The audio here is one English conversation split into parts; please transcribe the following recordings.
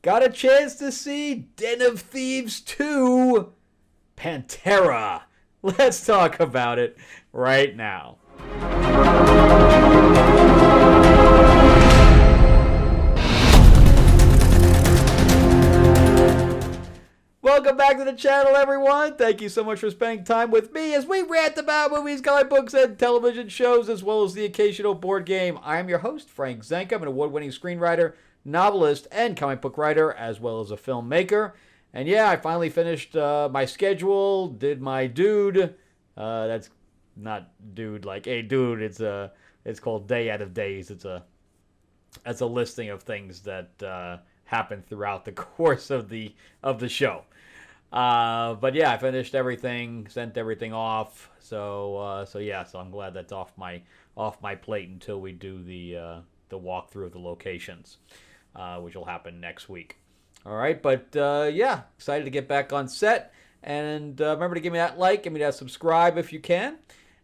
got a chance to see Den of Thieves 2, Pantera. Let's talk about it right now. Welcome back to the channel, everyone. Thank you so much for spending time with me as we rant about movies, comic books, and television shows, as well as the occasional board game. I am your host, Frank Zenka. I'm an award-winning screenwriter, novelist, and comic book writer, as well as a filmmaker. And yeah, I finally finished my schedule, did my dude. That's not dude like, hey, dude. It's called Day Out of Days. That's a listing of things that happen throughout the course of the show. But yeah, I finished everything, sent everything off. So I'm glad that's off my plate until we do the walkthrough of the locations, which will happen next week. All right, but yeah, excited to get back on set. And remember to give me that like, give me that subscribe if you can.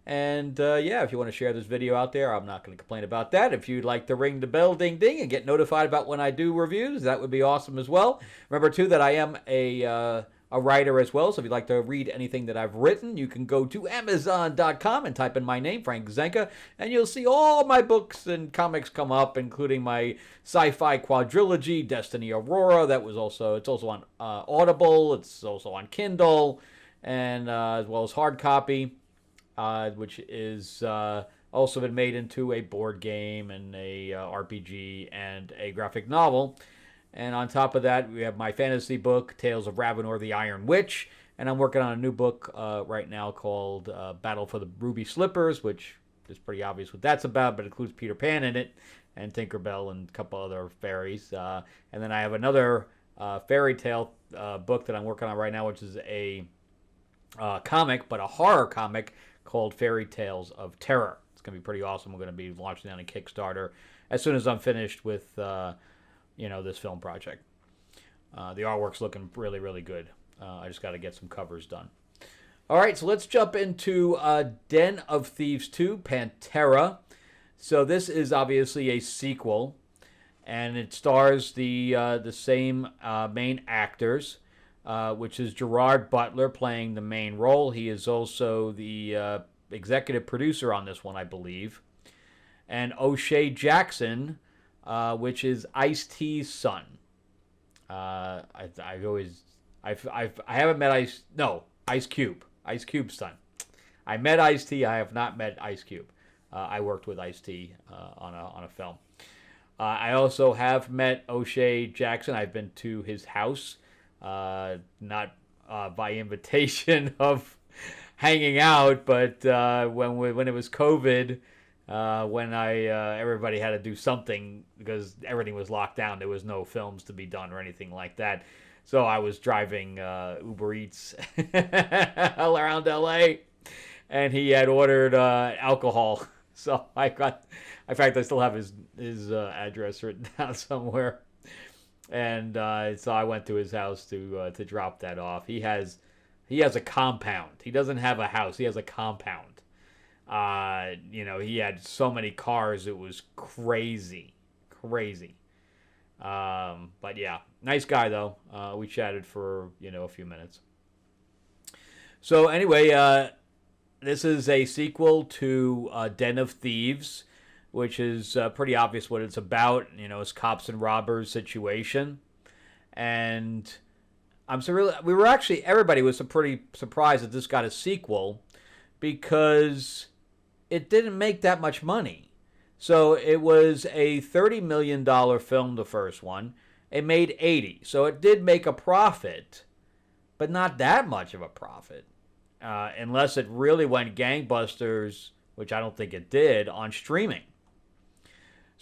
And yeah, if you want to share this video out there, I'm not going to complain about that. If you'd like to ring the bell, ding ding, and get notified about when I do reviews, that would be awesome as well. Remember too that I am a writer as well, so if you'd like to read anything that I've written, you can go to Amazon.com and type in my name, Frank Zenka, and you'll see all my books and comics come up, including my sci-fi quadrilogy, Destiny Aurora. It's also on Audible. It's also on Kindle, and as well as hard copy. Which is also been made into a board game and a RPG and a graphic novel. And on top of that, we have my fantasy book, Tales of Ravenor the Iron Witch. And I'm working on a new book right now called Battle for the Ruby Slippers, which is pretty obvious what that's about, but it includes Peter Pan in it and Tinkerbell and a couple other fairies. And then I have another fairy tale book that I'm working on right now, which is a comic, but a horror comic called Fairy Tales of Terror. It's going to be pretty awesome. We're going to be launching that on Kickstarter as soon as I'm finished with, this film project. The artwork's looking really, really good. I just got to get some covers done. All right, so let's jump into Den of Thieves 2, Pantera. So this is obviously a sequel, and it stars the same main actors. Which is Gerard Butler playing the main role. He is also the executive producer on this one, I believe. And O'Shea Jackson, which is Ice-T's son. I haven't met Ice Cube. Ice Cube's son. I met Ice-T. I have not met Ice Cube. I worked with Ice-T on a film. I also have met O'Shea Jackson. I've been to his house. Not by invitation of hanging out, but when it was COVID, when everybody had to do something because everything was locked down, there was no films to be done or anything like that. So I was driving Uber Eats around LA, and he had ordered alcohol. So in fact, I still have his address written down somewhere. And so I went to his house to drop that off. He has a compound. He doesn't have a house. He has a compound. He had so many cars. It was crazy. But yeah, nice guy though. We chatted for a few minutes. So anyway, this is a sequel to Den of Thieves, which is pretty obvious what it's about. It's cops and robbers situation. And everybody was pretty surprised that this got a sequel because it didn't make that much money. So it was a $30 million film, the first one. It made 80. So it did make a profit, but not that much of a profit. Unless it really went gangbusters, which I don't think it did, on streaming.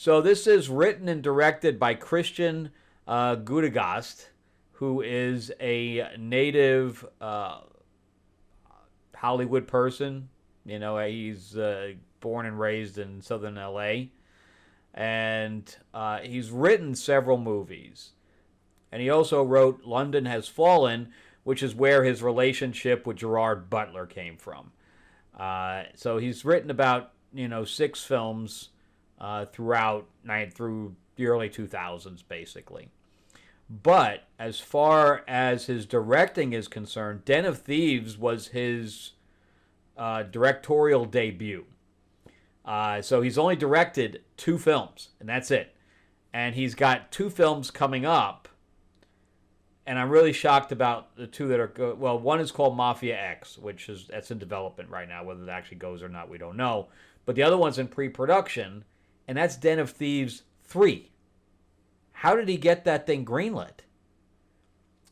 So this is written and directed by Christian Gudegast, who is a native Hollywood person. He's born and raised in southern LA. And he's written several movies. And he also wrote London Has Fallen, which is where his relationship with Gerard Butler came from. So he's written about, 6 films through the early 2000s, basically. But as far as his directing is concerned, Den of Thieves was his directorial debut. So he's only directed 2 films, and that's it. And he's got 2 films coming up, and I'm really shocked about the 2 that are good. Well, one is called Mafia X, that's in development right now. Whether it actually goes or not, we don't know. But the other one's in pre-production, and that's Den of Thieves 3. How did he get that thing greenlit?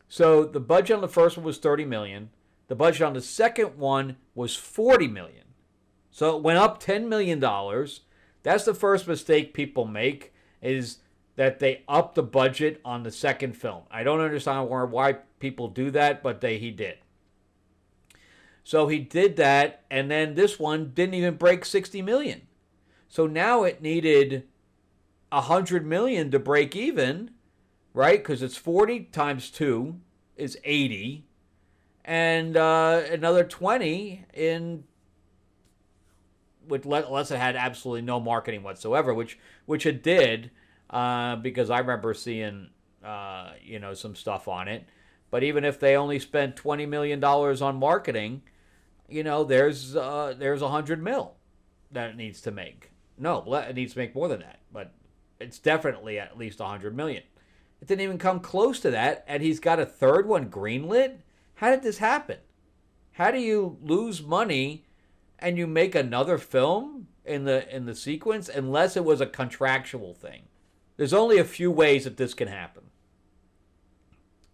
So the budget on the first one was $30 million. The budget on the second one was $40 million. So it went up $10 million. That's the first mistake people make, is that they up the budget on the second film. I don't understand why people do that, but he did. So he did that, and then this one didn't even break $60 million. So now it needed $100 million to break even, right? Because it's 40 times 2 is 80, and another 20 in, unless it had absolutely no marketing whatsoever, which it did, because I remember seeing some stuff on it. But even if they only spent $20 million on marketing, there's $100 million that it needs to make. No, it needs to make more than that, but it's definitely at least $100 million. It didn't even come close to that, and he's got a third one greenlit? How did this happen? How do you lose money and you make another film in the sequence, unless it was a contractual thing? There's only a few ways that this can happen.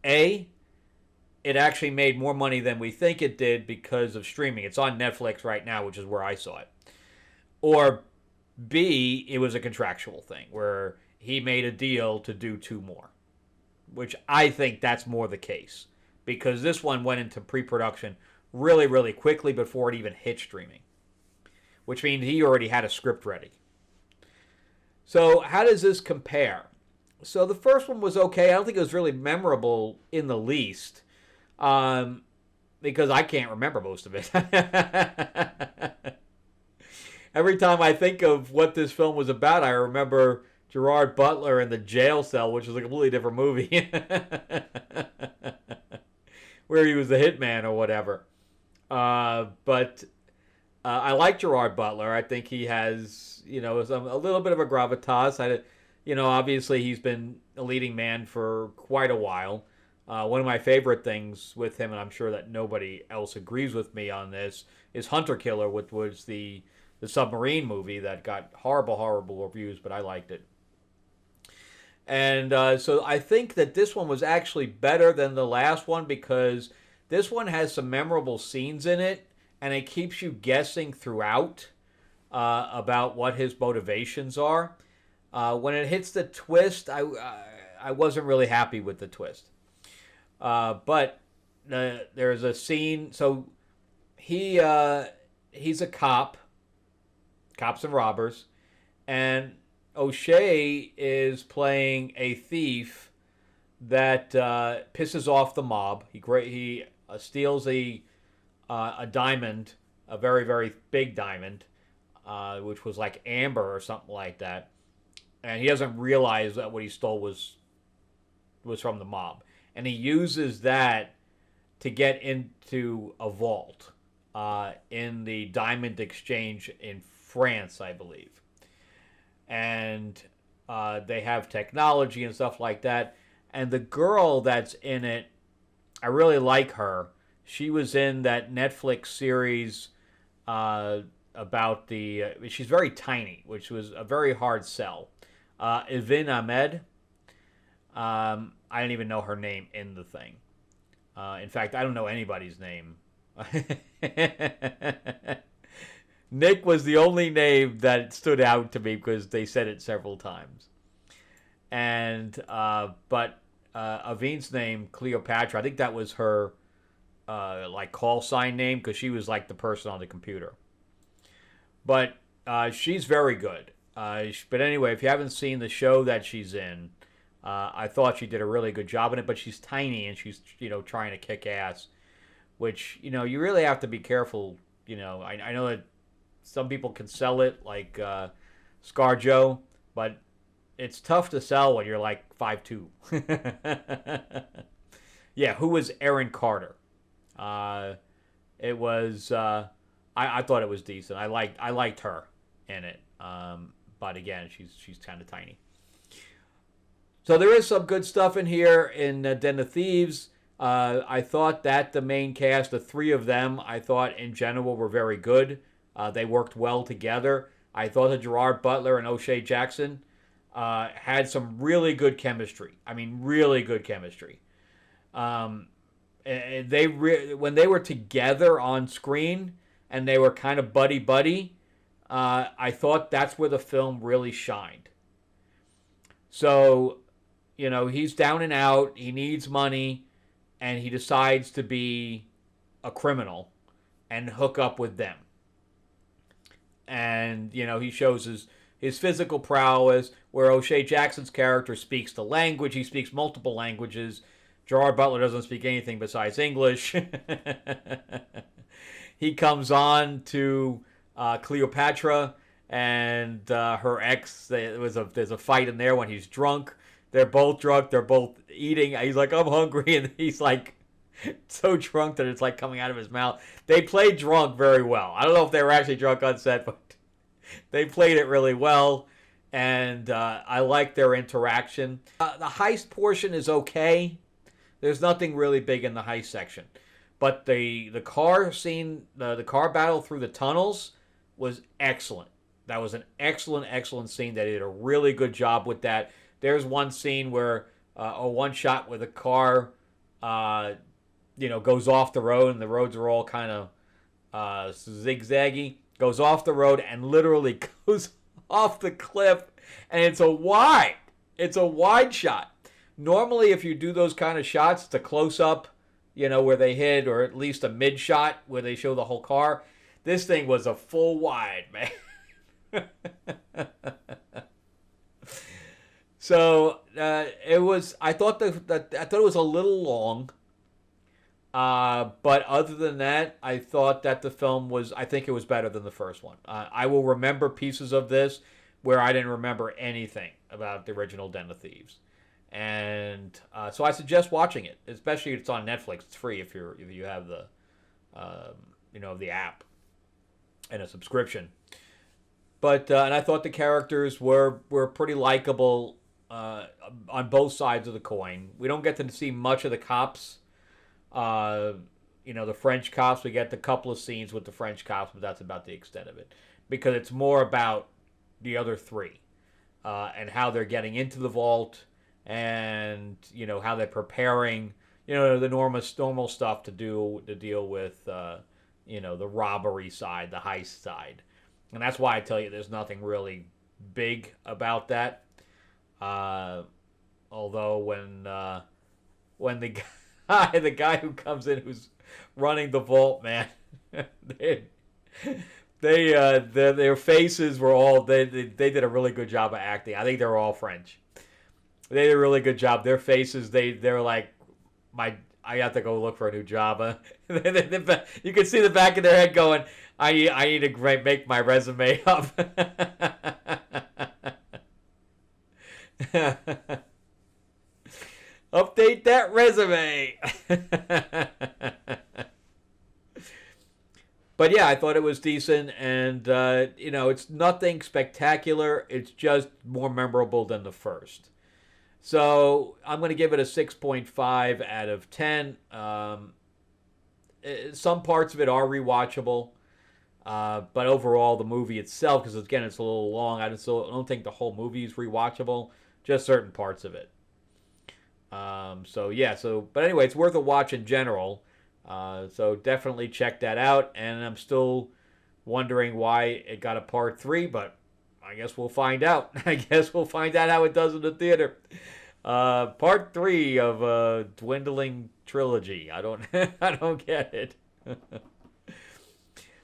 A, it actually made more money than we think it did because of streaming. It's on Netflix right now, which is where I saw it. Or B, it was a contractual thing where he made a deal to do 2 more, which I think that's more the case, because this one went into pre-production really, really quickly before it even hit streaming, which means he already had a script ready. So how does this compare? So the first one was okay. I don't think it was really memorable in the least, because I can't remember most of it. Every time I think of what this film was about, I remember Gerard Butler in the jail cell, which is a completely different movie, where he was the hitman or whatever. But I like Gerard Butler. I think he has, a little bit of a gravitas. Obviously he's been a leading man for quite a while. One of my favorite things with him, and I'm sure that nobody else agrees with me on this, is Hunter Killer, which was the submarine movie that got horrible, horrible reviews, but I liked it. And so I think that this one was actually better than the last one, because this one has some memorable scenes in it, and it keeps you guessing throughout about what his motivations are. When it hits the twist, I wasn't really happy with the twist. But there's a scene. So he's a cop, cops and robbers, and O'Shea is playing a thief that pisses off the mob. He steals a diamond, a very, very big diamond, which was like amber or something like that. And he doesn't realize that what he stole was from the mob. And he uses that to get into a vault in the diamond exchange in France, I believe. And they have technology and stuff like that. And the girl that's in it, I really like her. She was in that Netflix series about she's very tiny, which was a very hard sell. Evin Ahmed. I don't even know her name in the thing. In fact, I don't know anybody's name. Nick was the only name that stood out to me because they said it several times. And but Avin's name, Cleopatra, I think that was her like call sign name, because she was like the person on the computer. But she's very good. But anyway, if you haven't seen the show that she's in, I thought she did a really good job in it. But she's tiny and she's trying to kick ass, which you really have to be careful. I know that some people can sell it like ScarJo, but it's tough to sell when you're like 5'2". Yeah, who was Erin Carter? Uh, it was. I thought it was decent. I liked her in it. But again, she's kind of tiny. So there is some good stuff in here in Den of Thieves. I thought that the main cast, the three of them, I thought in general were very good. They worked well together. I thought that Gerard Butler and O'Shea Jackson had some really good chemistry. I mean, really good chemistry. Um, when they were together on screen and they were kind of buddy buddy, I thought that's where the film really shined. So, he's down and out. He needs money, and he decides to be a criminal and hook up with them. And he shows his physical prowess, where O'Shea Jackson's character speaks the language. He speaks multiple languages. Gerard Butler doesn't speak anything besides English. He comes on to Cleopatra and her ex. There's a fight in there when he's drunk. They're both drunk. They're both eating. He's like, I'm hungry. And he's like so drunk that it's like coming out of his mouth. They played drunk very well. I don't know if they were actually drunk on set, but they played it really well. And I like their interaction. The heist portion is okay. There's nothing really big in the heist section. But the car scene, the car battle through the tunnels was excellent. That was an excellent scene. They did a really good job with that. There's one scene where, or one shot where the car, goes off the road, and the roads are all kind of zigzaggy. Goes off the road and literally goes off the cliff, and it's a wide shot. Normally, if you do those kind of shots, it's a close up, where they hit, or at least a mid shot where they show the whole car. This thing was a full wide, man. So it was. I thought it was a little long, but other than that, I thought that the film was. I think it was better than the first one. I will remember pieces of this where I didn't remember anything about the original Den of Thieves, and so I suggest watching it. Especially if it's on Netflix. It's free if you have the the app and a subscription. But and I thought the characters were pretty likable. On both sides of the coin. We don't get to see much of the cops. The French cops. We get a couple of scenes with the French cops, but that's about the extent of it. Because it's more about the other three. And how they're getting into the vault. And, how they're preparing, the normal stuff to deal with, the robbery side, the heist side. And that's why I tell you there's nothing really big about that. Although when the guy who comes in who's running the vault, man, their faces were all they did a really good job of acting. I think they were all French. They did a really good job. Their faces they're like I have to go look for a new job. You can see the back of their head going, I need to make my resume up. Update that resume. But yeah, I thought it was decent, and it's nothing spectacular. It's just more memorable than the first. So I'm going to give it a 6.5 out of 10. Some parts of it are rewatchable. But overall, the movie itself, because again, it's a little long, I don't think the whole movie is rewatchable, just certain parts of it. But anyway, it's worth a watch in general. So definitely check that out. And I'm still wondering why it got a part 3, but I guess we'll find out. I guess we'll find out how it does in the theater. Part 3 of a dwindling trilogy. I don't get it.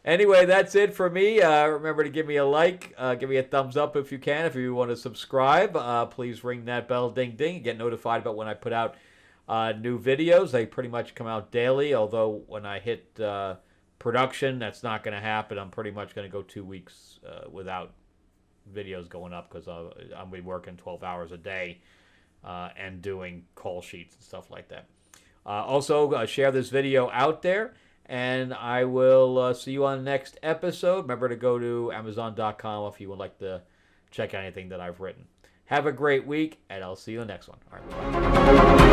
Anyway, that's it for me. Remember to give me a like. Give me a thumbs up if you can. If you want to subscribe, please ring that bell, ding, ding. And get notified about when I put out new videos. They pretty much come out daily, although when I hit production, that's not going to happen. I'm pretty much going to go 2 weeks without videos going up because I'm be working 12 hours a day and doing call sheets and stuff like that. Also, share this video out there, and I will see you on the next episode. Remember to go to Amazon.com if you would like to check out anything that I've written. Have a great week, and I'll see you in the next one. All right, bye.